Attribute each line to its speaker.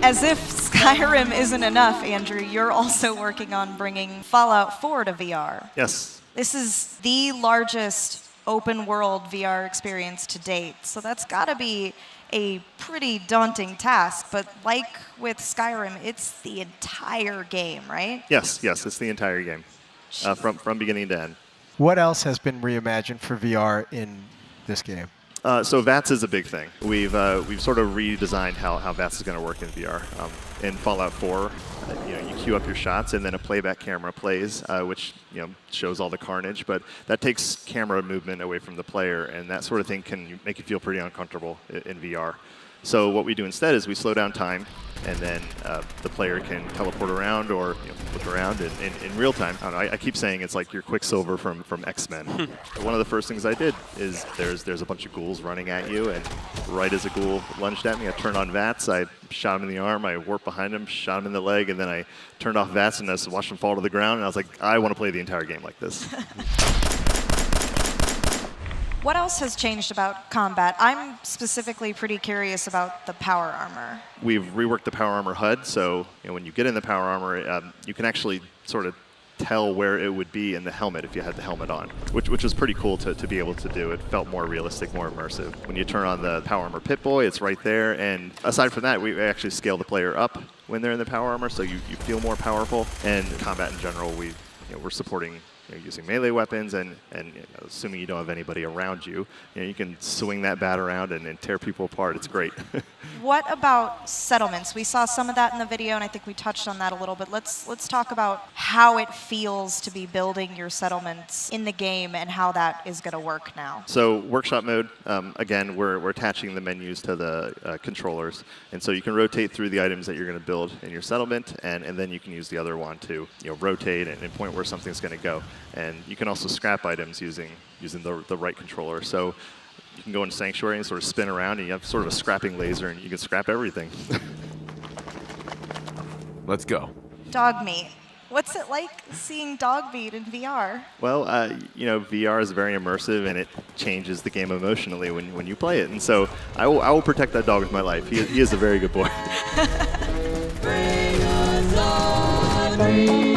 Speaker 1: As if Skyrim isn't enough, Andrew, you're also working on bringing Fallout 4 to VR.
Speaker 2: Yes.
Speaker 1: This is the largest open world VR experience to date, so that's got to be a pretty daunting task. But like with Skyrim, it's the entire game, right?
Speaker 2: Yes, it's the entire game, from beginning to end.
Speaker 3: What else has been reimagined for VR in this game?
Speaker 2: So VATS is a big thing. We've sort of redesigned how VATS is going to work in VR. In Fallout 4, you queue up your shots, and then a playback camera plays, which shows all the carnage. But that takes camera movement away from the player, and that sort of thing can make you feel pretty uncomfortable in VR. So what we do instead is we slow down time, and then the player can teleport around or look around in real time. I don't know, I keep saying it's like your Quicksilver from X-Men. One of the first things I did is there's a bunch of ghouls running at you, and right as a ghoul lunged at me, I turned on VATS, I shot him in the arm, I warped behind him, shot him in the leg, and then I turned off VATS and I just watched him fall to the ground, and I was like, I want to play the entire game like this.
Speaker 1: What else has changed about combat? I'm specifically pretty curious about the power armor.
Speaker 2: We've reworked the power armor HUD, so when you get in the power armor, you can actually sort of tell where it would be in the helmet if you had the helmet on, which was pretty cool to be able to do. It felt more realistic, more immersive. When you turn on the power armor Pip-Boy, it's right there, and aside from that, we actually scale the player up when they're in the power armor, so you feel more powerful. And combat in general, we're supporting using melee weapons, and assuming you don't have anybody around you, you can swing that bat around and tear people apart. It's great.
Speaker 1: What about settlements? We saw some of that in the video, and I think we touched on that a little bit. Let's talk about how it feels to be building your settlements in the game and how that is going to work now.
Speaker 2: So workshop mode, again, we're attaching the menus to the controllers, and so you can rotate through the items that you're going to build in your settlement, and then you can use the other one to rotate and point where something's going to go. And you can also scrap items using the right controller. So you can go into Sanctuary and sort of spin around, and you have sort of a scrapping laser, and you can scrap everything.
Speaker 4: Let's go.
Speaker 1: Dog meat. What's it like seeing dog meat in VR?
Speaker 2: Well, VR is very immersive, and it changes the game emotionally when you play it. And so I will protect that dog with my life. He is a very good boy.
Speaker 5: Bring us on.